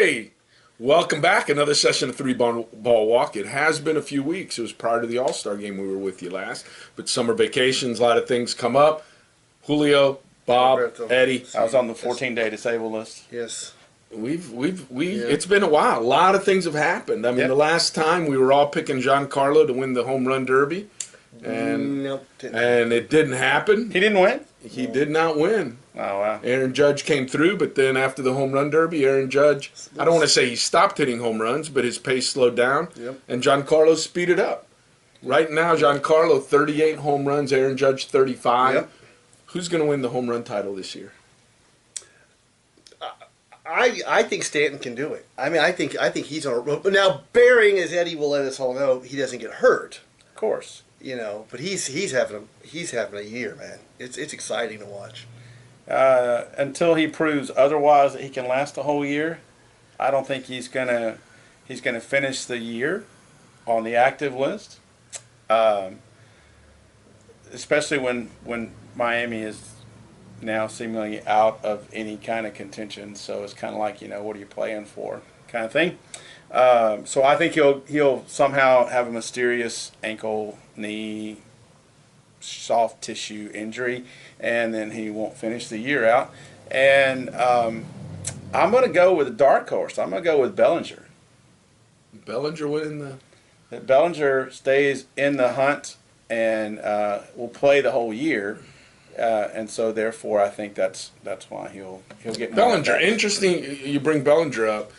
Hey, welcome back. Another session of Three Ball Walk. It has been a few weeks. It was prior to the All-Star game we were with you last. But summer vacations, a lot of things come up. Julio, Bob, Roberto. Eddie. I was on the 14-day disabled list. Yes. It's been a while. A lot of things have happened. I mean, the last time we were all picking Giancarlo to win the home run derby. And Nope, didn't. and it didn't happen. He didn't win? He did not win. Oh, wow. Aaron Judge came through, but then after the home run derby, Aaron Judge, I don't want to say he stopped hitting home runs, but his pace slowed down, and Giancarlo speeded up. Right now, Giancarlo, 38 home runs, Aaron Judge, 35. Yep. Who's going to win the home run title this year? I think Stanton can do it. I mean, I think he's on a road. But now, bearing, as Eddie will let us all know, he doesn't get hurt. Of course. You know, but he's having a year, man. It's exciting to watch. Until he proves otherwise that he can last a whole year, I don't think he's gonna finish the year on the active list. Especially when Miami is now seemingly out of any kind of contention, so it's kind of like, what are you playing for, kind of thing. So I think he'll somehow have a mysterious ankle, knee, soft tissue injury, and then he won't finish the year out. And I'm going to go with a dark horse. I'm going to go with Bellinger. Bellinger winning the... That Bellinger stays in the hunt and will play the whole year, and so therefore I think that's why he'll get Bellinger. Interesting you bring Bellinger up.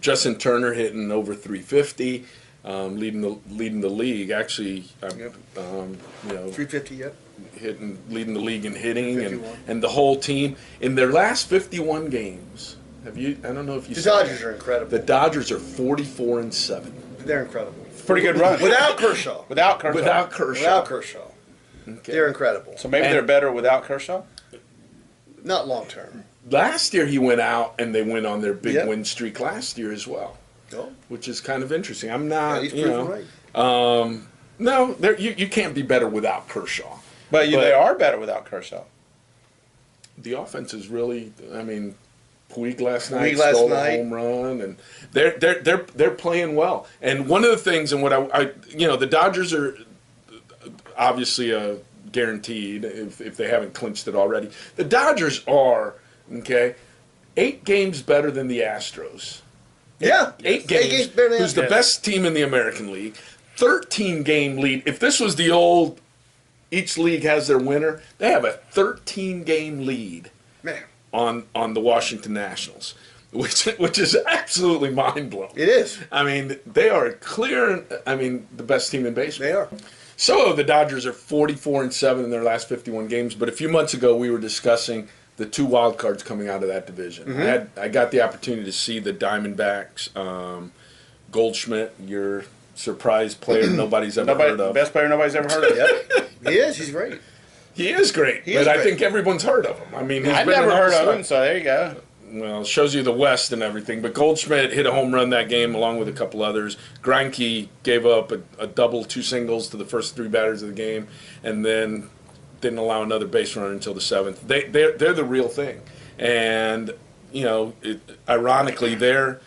Justin Turner hitting over 350, leading the league. Actually, 350 yet. Leading the league in hitting, 51. and the whole team in their last 51 games. Have you? I don't know if you. The Dodgers are incredible. The Dodgers are 44-7. They're incredible. Pretty good run. Without Kershaw. Without Kershaw. Without Kershaw. Without Kershaw. Okay. They're incredible. So maybe they're better without Kershaw? Not long term. Last year he went out and they went on their big win streak last year as well, Oh. which is kind of interesting. I'm not, He's proven right. No, you can't be better without Kershaw. But they are better without Kershaw. The offense is really, I mean, Puig last night Puig last stole night. a home run, and they're playing well. And one of the things, and what I the Dodgers are obviously guaranteed if they haven't clinched it already. The Dodgers are 8 games better than the Astros. Yeah. 8 games. better than Who's the best team in the American League? 13-game lead. If this was the old, each league has their winner. They have a 13-game lead. Man. On the Washington Nationals, which is absolutely mind-blowing. It is. I mean, they are the best team in baseball. They are. So the Dodgers are 44-7 in their last 51 games, but a few months ago we were discussing the 2 wild cards coming out of that division. Mm-hmm. I got the opportunity to see the Diamondbacks, Goldschmidt, your surprise player nobody's ever heard of. Best player nobody's ever heard of. Yep. He is. He's great. He is great, He is I great. think everyone's heard of him. I mean, I've never heard of him, so there you go. Well, it shows you the West and everything. But Goldschmidt hit a home run that game along with a couple others. Greinke gave up a double, 2 singles to the first 3 batters of the game, and then didn't allow another base runner until the 7th. They're the real thing. And, ironically, they're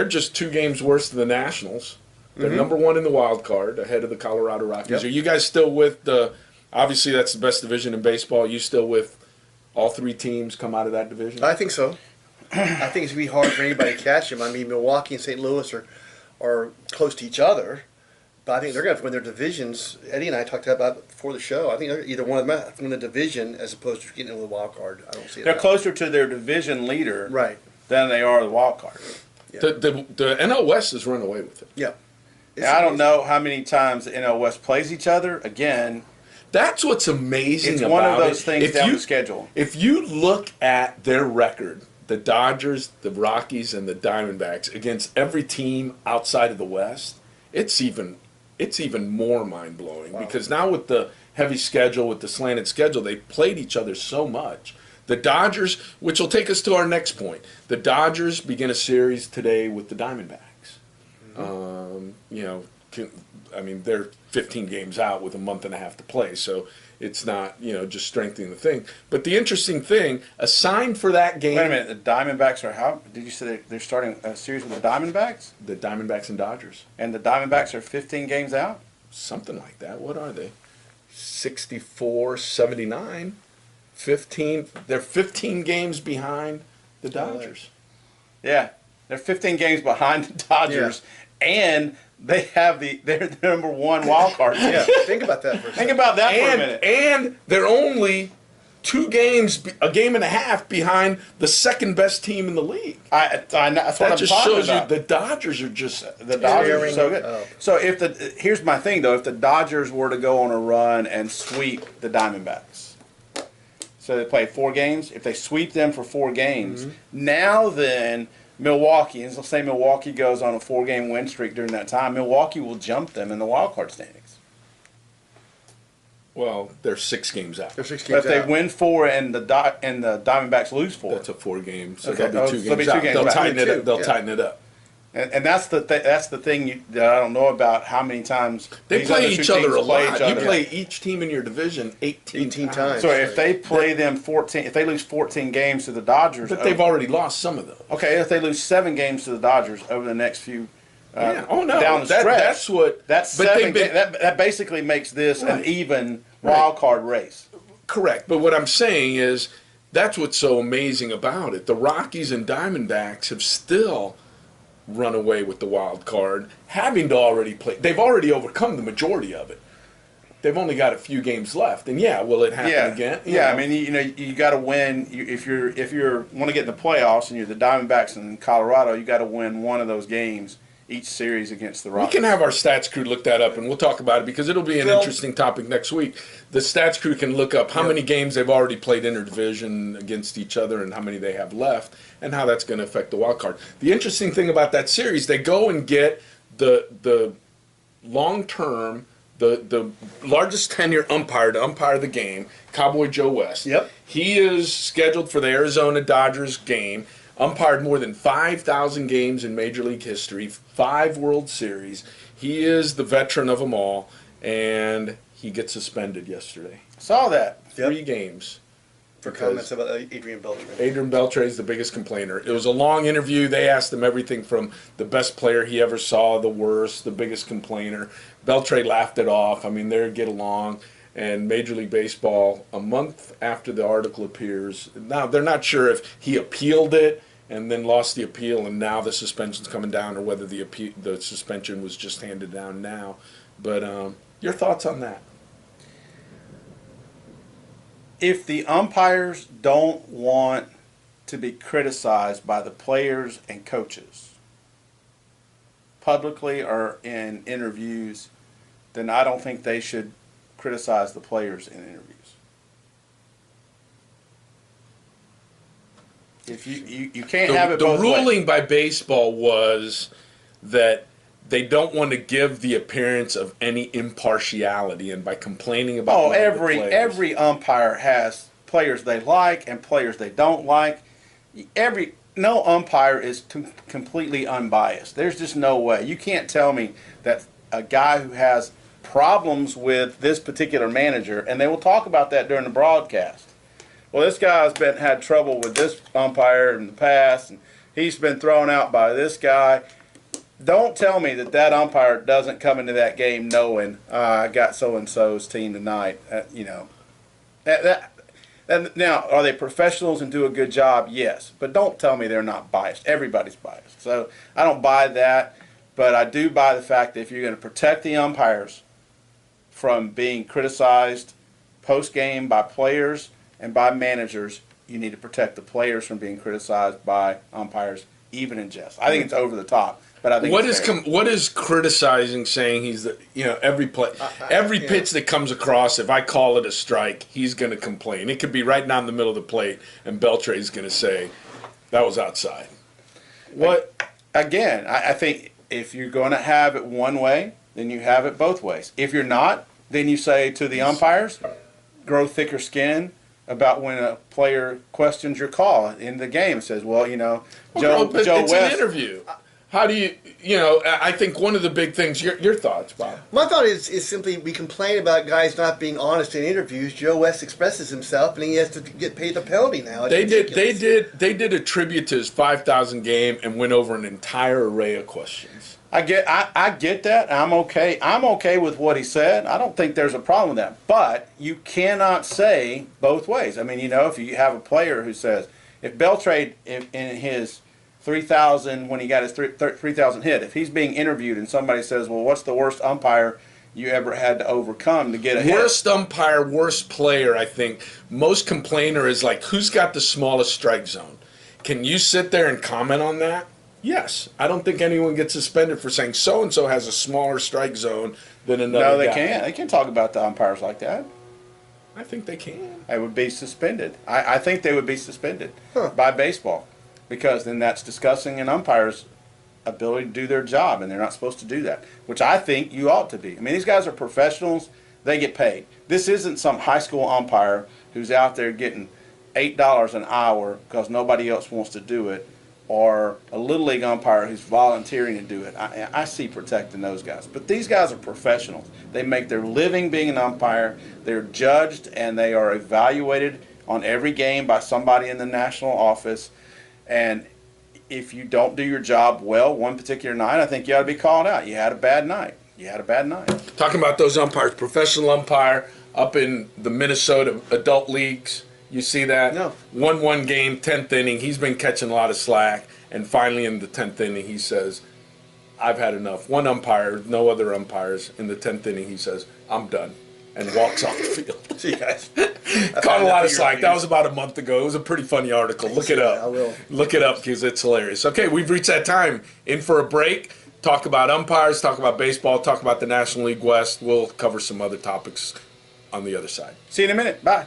just 2 games worse than the Nationals. They're number 1 in the wild card, ahead of the Colorado Rockies. Yep. Are you guys still with obviously that's the best division in baseball. Are you still with all 3 teams come out of that division? I think so. I think it's going to be hard for anybody to catch him. I mean, Milwaukee and St. Louis are close to each other, but I think they're going to win their divisions. Eddie and I talked about it before the show. I think either one of them win the division as opposed to getting into the wild card. I don't see it. They're closer to their division leader Right. than they are the wild card. Yeah. The NL West has run away with it. Yeah. I don't know how many times the NL West plays each other. Again, That's what's amazing it's about one of those it. things down the schedule. If you look at their record, the Dodgers, the Rockies, and the Diamondbacks against every team outside of the West, it's even more mind-blowing. Wow. Because now with the heavy schedule, with the slanted schedule, they played each other so much. The Dodgers, which will take us to our next point, the Dodgers begin a series today with the Diamondbacks. I mean, they're 15 games out with a month and a half to play, so it's not, just strengthening the thing. But the interesting thing, assigned for that game, Wait a minute. The Diamondbacks are how? Did you say they're starting a series with the Diamondbacks? the Diamondbacks and Dodgers, And the Diamondbacks are 15 games out? something like that. What are they? 64, 79, 15. They're 15 games behind the Dodgers. Yeah. They're 15 games behind the Dodgers. And they have they're the number one wild card. Yeah, think about that for a Think second. about that for a minute. And they're only 2 games, a game and a half behind the second best team in the league. That's what That I'm just talking shows about. you the Dodgers are just The Dodgers are so Tearing good. up. So here's my thing though, if the Dodgers were to go on a run and sweep the Diamondbacks, so they play 4 games. If they sweep them for 4 games, now then Milwaukee, and let's say Milwaukee goes on a 4-game win streak during that time, Milwaukee will jump them in the wild card standings. Well, they're 6 games out. They're 6 But games if they out. win 4 and the Diamondbacks lose 4, That's a 4 game, so Okay. they'll be 2 They'll be games 2 out. games They'll back. tighten it Two, up. They'll yeah. tighten it up. and that's the thing that I don't know about how many times They these play other two each other teams a play lot. each You other. play each team in your division 18 times. So if they play them 14, if they lose 14 games to the Dodgers, But they've already lost some of those. okay, if they lose 7 games to the Dodgers over the next few Yeah. Oh no, down the that, stretch, that's what. that's but 7 they've been that basically makes this an Right. even wild card race. correct. But what I'm saying is, that's what's so amazing about it. The Rockies and Diamondbacks have still run away with the wild card, having to already play. They've already overcome the majority of it. They've only got a few games left, and will it happen again? You Yeah. know. I mean, you got to win. If you're want to get in the playoffs and you're the Diamondbacks in Colorado, you got to win one of those games each series against the we Rockies. can have our stats crew look that up, and we'll talk about it because it'll be an Phil? interesting topic next week. The stats crew can look up how many games they've already played interdivision against each other and how many they have left, and how that's going to affect the wild card. The interesting thing about that series, they go and get the long term, the largest tenure umpire to umpire the game, Cowboy Joe West. Yep. He is scheduled for the Arizona Dodgers game. Umpired more than 5,000 games in Major League history, 5 World Series. He is the veteran of them all, and he gets suspended yesterday. Saw that. Yep. 3 games. For because comments about Adrian Beltre. Adrian Beltre is the biggest complainer. It was a long interview. They asked him everything from the best player he ever saw, the worst, the biggest complainer. Beltre laughed it off. I mean, they get along. And Major League Baseball, a month after the article appears, now they're not sure if he appealed it and then lost the appeal, and now the suspension's coming down, or whether the suspension was just handed down now. But your thoughts on that? If the umpires don't want to be criticized by the players and coaches publicly or in interviews, then I don't think they should criticize the players in interviews. If you can't have it The both ways. ruling by baseball was that they don't want to give the appearance of any impartiality, and by complaining about Oh, one of the players- every umpire has players they like and players they don't like. No umpire is completely unbiased. There's just no way. You can't tell me that a guy who has problems with this particular manager, and they will talk about that during the broadcast. Well, this guy's had trouble with this umpire in the past, and he's been thrown out by this guy. Don't tell me that umpire doesn't come into that game knowing I got so and so's team tonight. Now, are they professionals and do a good job? Yes, but don't tell me they're not biased. Everybody's biased, so I don't buy that. But I do buy the fact that if you're going to protect the umpires from being criticized post game by players and by managers, you need to protect the players from being criticized by umpires, even in jest. I think it's over the top. But I think What it's is fair. what is criticizing saying he's the every play every yeah. pitch that comes across, if I call it a strike, he's going to complain. It could be right down the middle of the plate, and Beltre's going to say that was outside. What? Again, I think if you're going to have it one way, then you have it both ways. If you're not, then you say to the umpires, grow thicker skin about when a player questions your call in the game. Says, well, Joe it's West. an interview. How do you, you know, I think one of the big things, your thoughts, Bob. My thought is simply we complain about guys not being honest in interviews. Joe West expresses himself, and he has to get paid the penalty now. It's ridiculous. They did a tribute to his 5,000 game and went over an entire array of questions. I get that. I'm okay. I'm okay with what he said. I don't think there's a problem with that. But you cannot say both ways. I mean, you know, if you have a player who says, if Beltrade in his 3,000 when he got his 3,000 hit, if he's being interviewed and somebody says, well, what's the worst umpire you ever had to overcome to get a hit? Worst umpire, worst player, I think. Most complainer is like, who's got the smallest strike zone? Can you sit there and comment on that? Yes. I don't think anyone gets suspended for saying so-and-so has a smaller strike zone than another No, they guy. can't. They can talk about the umpires like that. I think they can. They would be suspended. I think they would be suspended by baseball, because then that's discussing an umpire's ability to do their job, and they're not supposed to do that, which I think you ought to be. I mean, these guys are professionals. They get paid. This isn't some high school umpire who's out there getting $8 an hour because nobody else wants to do it, or a little league umpire who's volunteering to do it. I see protecting those guys. But these guys are professionals. They make their living being an umpire. They're judged and they are evaluated on every game by somebody in the national office. And if you don't do your job well one particular night, I think you ought to be called out. You had a bad night. You had a bad night. Talking about those umpires, professional umpire up in the Minnesota adult leagues. You see that? No. 1-1 game, 10th inning. He's been catching a lot of slack. And finally in the 10th inning, he says, I've had enough. One umpire, no other umpires. In the 10th inning, he says, I'm done. And walks off the field. See, guys. Caught a lot of slack. That was about a month ago. It was a pretty funny article. Look it up. I will. Look it up because it's hilarious. Okay, we've reached that time. In for a break. Talk about umpires, talk about baseball, talk about the National League West. We'll cover some other topics on the other side. See you in a minute. Bye.